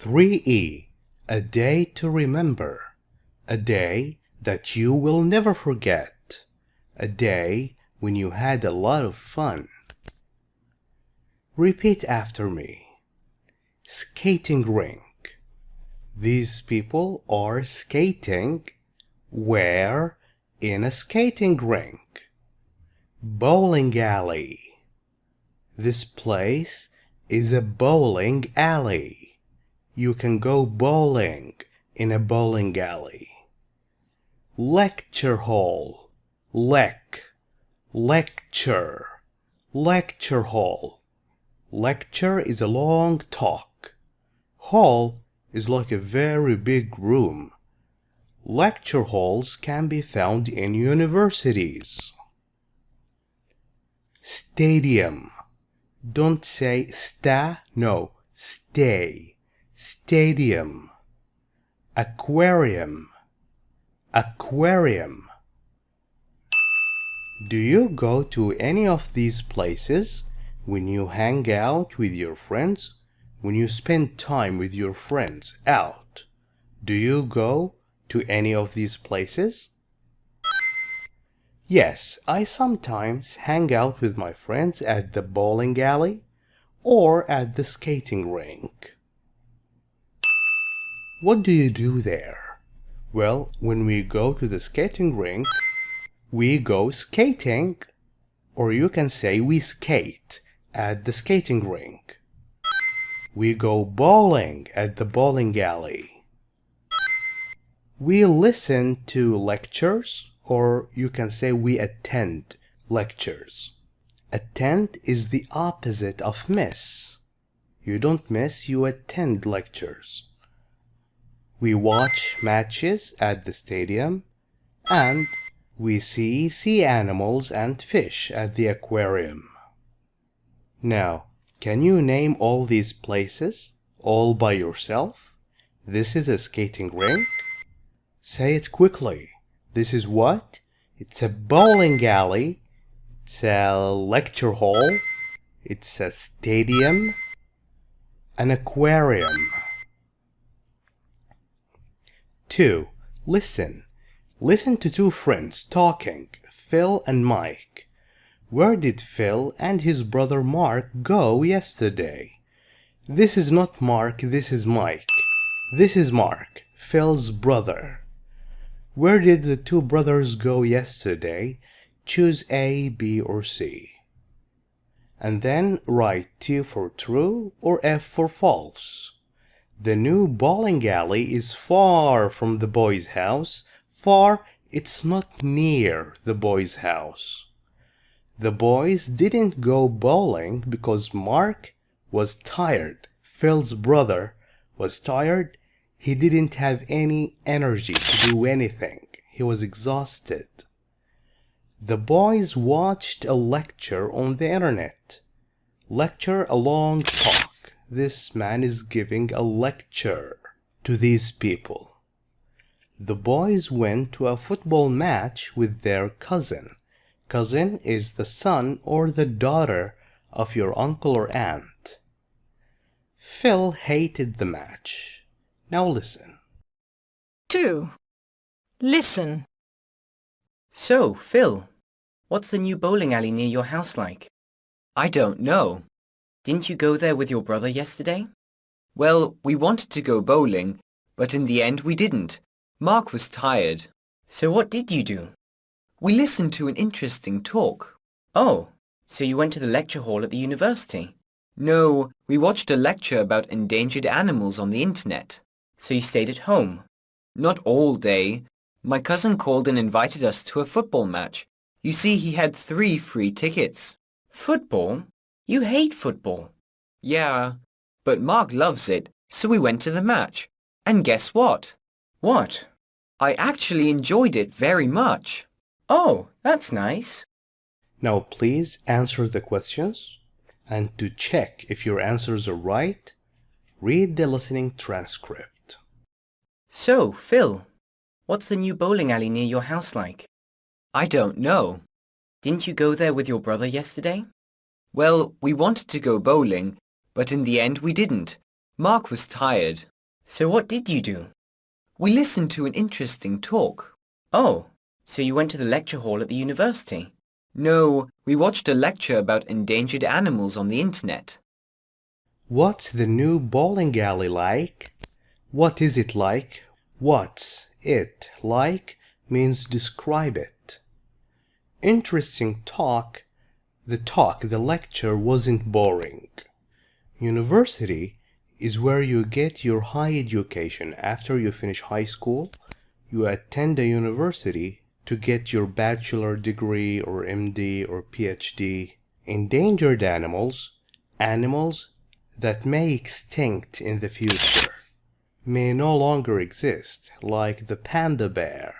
3E. A day to remember. A day that you will never forget. A day when you had a lot of fun. Repeat after me. Skating rink. These people are skating. Where? In a skating rink. Bowling alley. This place is a bowling alley. You can go bowling in a bowling alley. Lecture hall. Lecture. Lecture hall. Lecture is a long talk. Hall is like a very big room. Lecture halls can be found in universities. Stadium. Don't say sta, no, stay. Stadium. Aquarium. Aquarium. Do you go to any of these places when you hang out with your friends? When you spend time with your friends out? Do you go to any of these places? Yes, I sometimes hang out with my friends at the bowling alley or at the skating rink. What do you do there? Well, when we go to the skating rink, we go skating, or you can say we skate at the skating rink. We go bowling at the bowling alley. We listen to lectures, or you can say we attend lectures. Attend is the opposite of miss. You don't miss, you attend lectures. We watch matches at the stadium, and we see sea animals and fish at the aquarium. Now, can you name all these places all by yourself? This is a skating rink. Say it quickly. This is what? It's a bowling alley. It's a lecture hall. It's a stadium. An aquarium. 2. Listen. Listen to two friends talking, Phil and Mike. Where did Phil and his brother Mark go yesterday? This is not Mark, this is Mike. This is Mark, Phil's brother. Where did the two brothers go yesterday? Choose A, B, or C. And then write T for true or F for false. The new bowling alley is far from the boy's house. Far, it's not near the boy's house. The boys didn't go bowling because Mark was tired. Phil's brother was tired. He didn't have any energy to do anything. He was exhausted. The boys watched a lecture on the internet. Lecture, a long talk. This man is giving a lecture to these people. The boys went to a football match with their cousin. Cousin is the son or the daughter of your uncle or aunt. Phil hated the match. Now listen. 2. Listen. So, Phil, what's the new bowling alley near your house like? I don't know. Didn't you go there with your brother yesterday? Well, we wanted to go bowling, but in the end we didn't. Mark was tired. So what did you do? We listened to an interesting talk. Oh, so you went to the lecture hall at the university? No, we watched a lecture about endangered animals on the internet. So you stayed at home? Not all day. My cousin called and invited us to a football match. You see, he had 3 free tickets. Football? You hate football. Yeah, but Mark loves it, so we went to the match. And guess what? What? I actually enjoyed it very much. Oh, that's nice. Now please answer the questions. And to check if your answers are right, read the listening transcript. So, Phil, what's the new bowling alley near your house like? I don't know. Didn't you go there with your brother yesterday? Well, we wanted to go bowling, but in the end we didn't. Mark was tired. So what did you do? We listened to an interesting talk. Oh, so you went to the lecture hall at the university? No, we watched a lecture about endangered animals on the internet. What's the new bowling alley like? What is it like? What's it like means describe it. Interesting talk. The lecture wasn't boring. University is where you get your high education. After you finish high school, you attend a university to get your bachelor degree or MD or PhD. Endangered animals, animals that may extinct in the future, may no longer exist, like the panda bear.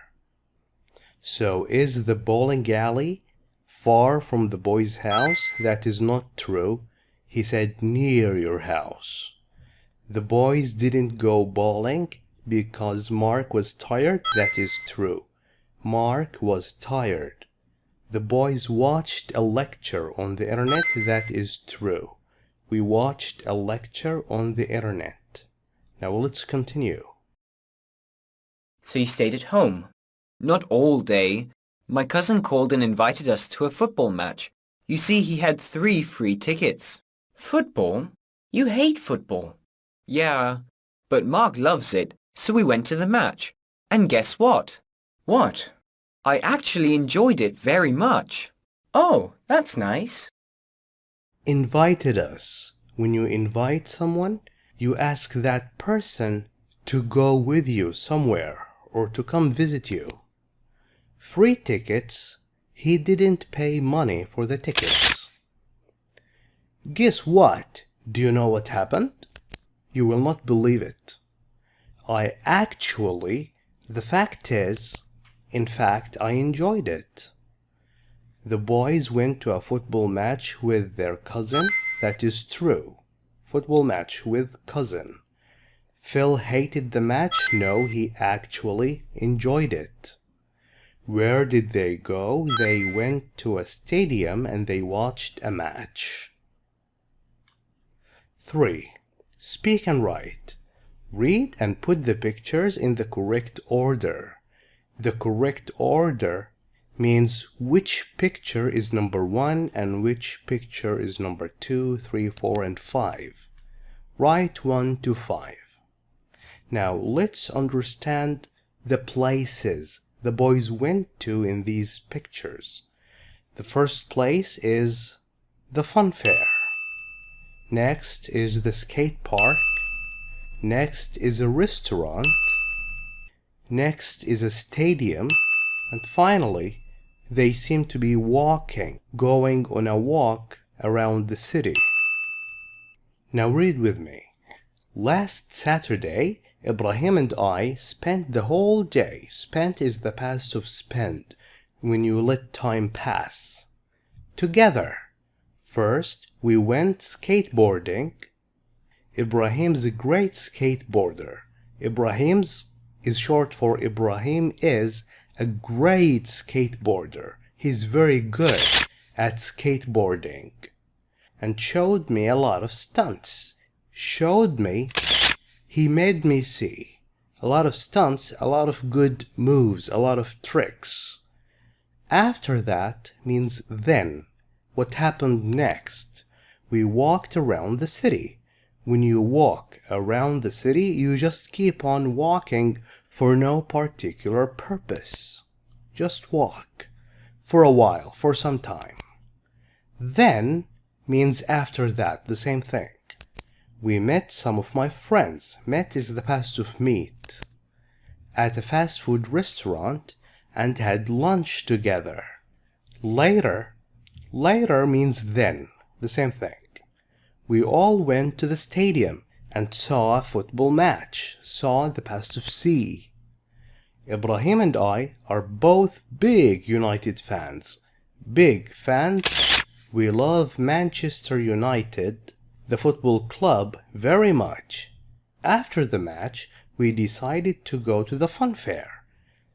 So is the bowling alley far from the boy's house? That is not true. He said near your house. The boys didn't go bowling because Mark was tired. That is true. Mark was tired. The boys watched a lecture on the internet. That is true. We watched a lecture on the internet. Now let's continue. So you stayed at home? Not all day. My cousin called and invited us to a football match. You see, he had 3 free tickets. Football? You hate football. Yeah, but Mark loves it, so we went to the match. And guess what? What? I actually enjoyed it very much. Oh, that's nice. Invited us. When you invite someone, you ask that person to go with you somewhere or to come visit you. Free tickets, he didn't pay money for the tickets. Guess what? Do you know what happened? You will not believe it. The fact is, in fact, I enjoyed it. The boys went to a football match with their cousin. That is true. Football match with cousin. Phil hated the match. No, he actually enjoyed it. Where did they go? They went to a stadium and they watched a match. 3. Speak and write. Read and put the pictures in the correct order. The correct order means which picture is number 1 and which picture is number 2, 3, 4, and 5. Write 1 to 5. Now let's understand the places the boys went to in these pictures. The first place is the fun fair. Next is the skate park. Next is a restaurant. Next is a stadium. And finally, they seem to be going on a walk around the city. Now read with me. Last Saturday, Ibrahim and I spent the whole day. Spent is the past of spend, when you let time pass. Together. First, we went skateboarding. Ibrahim's a great skateboarder. Ibrahim's is short for Ibrahim is a great skateboarder. He's very good at skateboarding. And showed me a lot of stunts. He made me see a lot of stunts, a lot of good moves, a lot of tricks. After that means then. What happened next? We walked around the city. When you walk around the city, you just keep on walking for no particular purpose. Just walk for a while, for some time. Then means after that, the same thing. We met some of my friends. Met is the past of meet. At a fast food restaurant and had lunch together. Later means then, the same thing. We all went to the stadium and saw a football match. Saw the past of see. Ibrahim and I are both big United fans. Big fans. We love Manchester United, the football club, very much. After the match, we decided to go to the fun fair.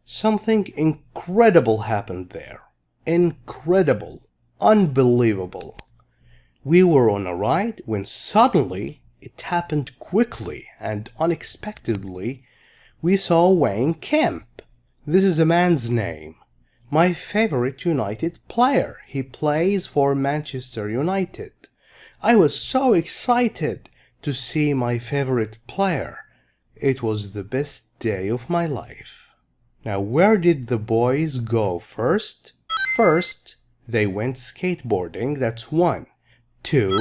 Something incredible happened there. Incredible. Unbelievable. We were on a ride when suddenly it happened quickly and unexpectedly. We saw Wayne Kemp. This is a man's name. My favorite United player. He plays for Manchester United. I was so excited to see my favorite player. It was the best day of my life. Now, where did the boys go first? First, they went skateboarding. That's 1. 2,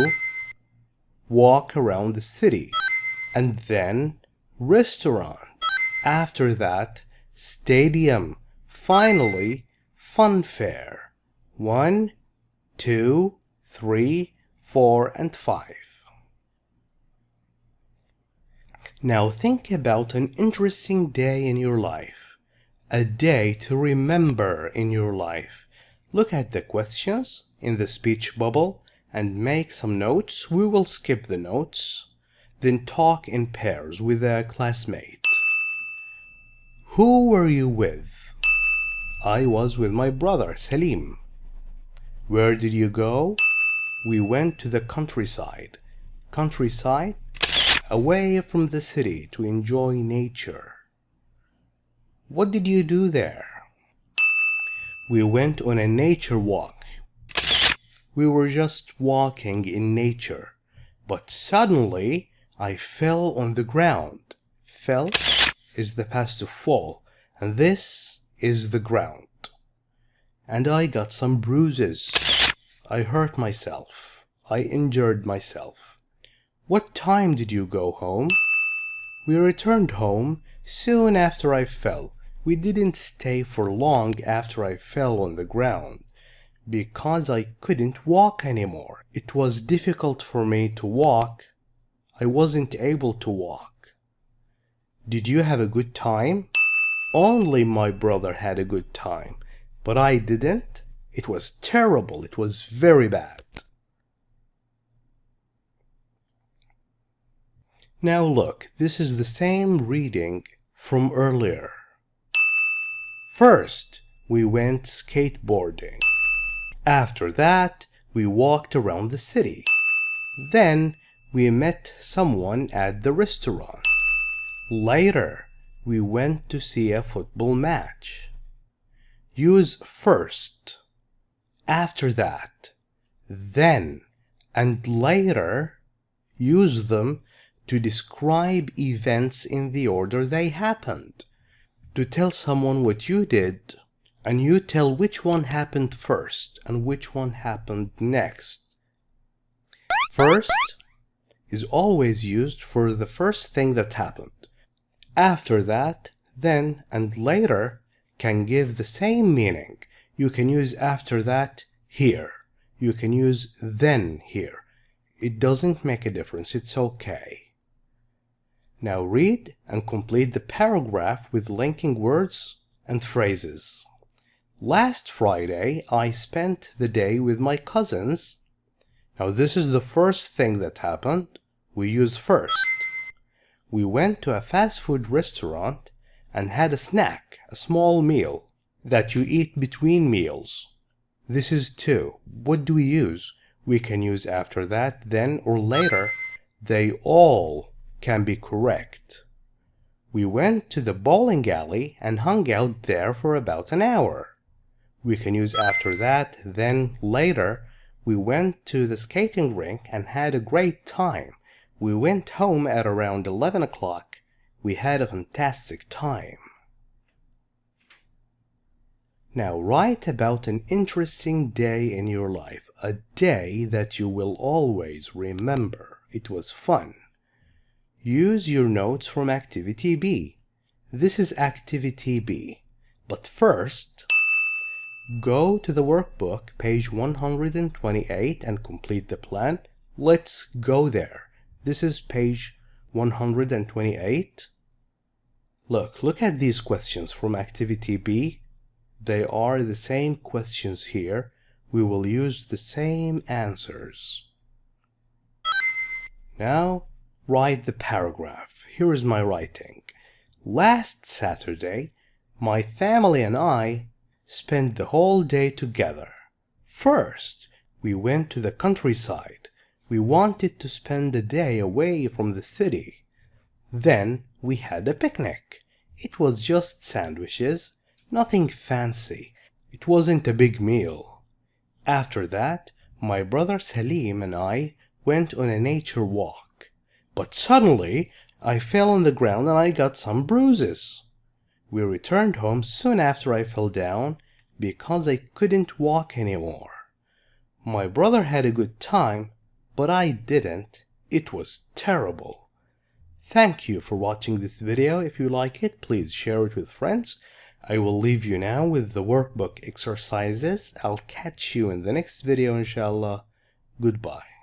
walk around the city. And then, restaurant. After that, stadium. Finally, fun fair. 1, 2, 3, 4, and 5. Now think about an interesting day in your life. A day to remember in your life. Look at the questions in the speech bubble and make some notes. We will skip the notes. Then talk in pairs with a classmate. Who were you with? I was with my brother Salim. Where did you go? We went to the countryside. Countryside? Away from the city to enjoy nature. What did you do there? We went on a nature walk. We were just walking in nature, but suddenly I fell on the ground. Fell is the past of fall, and this is the ground. And I got some bruises. I hurt myself. I injured myself. What time did you go home? We returned home soon after I fell. We didn't stay for long after I fell on the ground because I couldn't walk anymore. It was difficult for me to walk. I wasn't able to walk. Did you have a good time? Only my brother had a good time, but I didn't. It was terrible. It was very bad. Now look, this is the same reading from earlier. First, we went skateboarding. After that, we walked around the city. Then, we met someone at the restaurant. Later, we went to see a football match. Use first, after that, then, and later. Use them to describe events in the order they happened. To tell someone what you did, and you tell which one happened first and which one happened next. First is always used for the first thing that happened. After that, then, and later can give the same meaning. You can use after that here. You can use then here. It doesn't make a difference. It's okay. Now read and complete the paragraph with linking words and phrases. Last Friday, I spent the day with my cousins. Now this is the first thing that happened. We use first. We went to a fast food restaurant and had a snack, a small meal that you eat between meals. This is 2. What do we use? We can use after that, then, or later. They all can be correct. We went to the bowling alley and hung out there for about an hour. We can use after that, then, later. We went to the skating rink and had a great time. We went home at around 11 o'clock. We had a fantastic time. Now write about an interesting day in your life, a day that you will always remember. It was fun. Use your notes from Activity B. This is Activity B. But first, go to the workbook, page 128, and complete the plan. Let's go there. This is page 128. Look at these questions from Activity B. They are the same questions here. We will use the same answers. Now, write the paragraph. Here is my writing. Last Saturday, my family and I spent the whole day together. First, we went to the countryside. We wanted to spend the day away from the city. Then we had a picnic. It was just sandwiches, nothing fancy. It wasn't a big meal. After that, my brother Salim and I went on a nature walk. But suddenly, I fell on the ground and I got some bruises. We returned home soon after I fell down because I couldn't walk anymore. My brother had a good time, but I didn't. It was terrible. Thank you for watching this video. If you like it, please share it with friends. I will leave you now with the workbook exercises. I'll catch you in the next video, inshallah. Goodbye.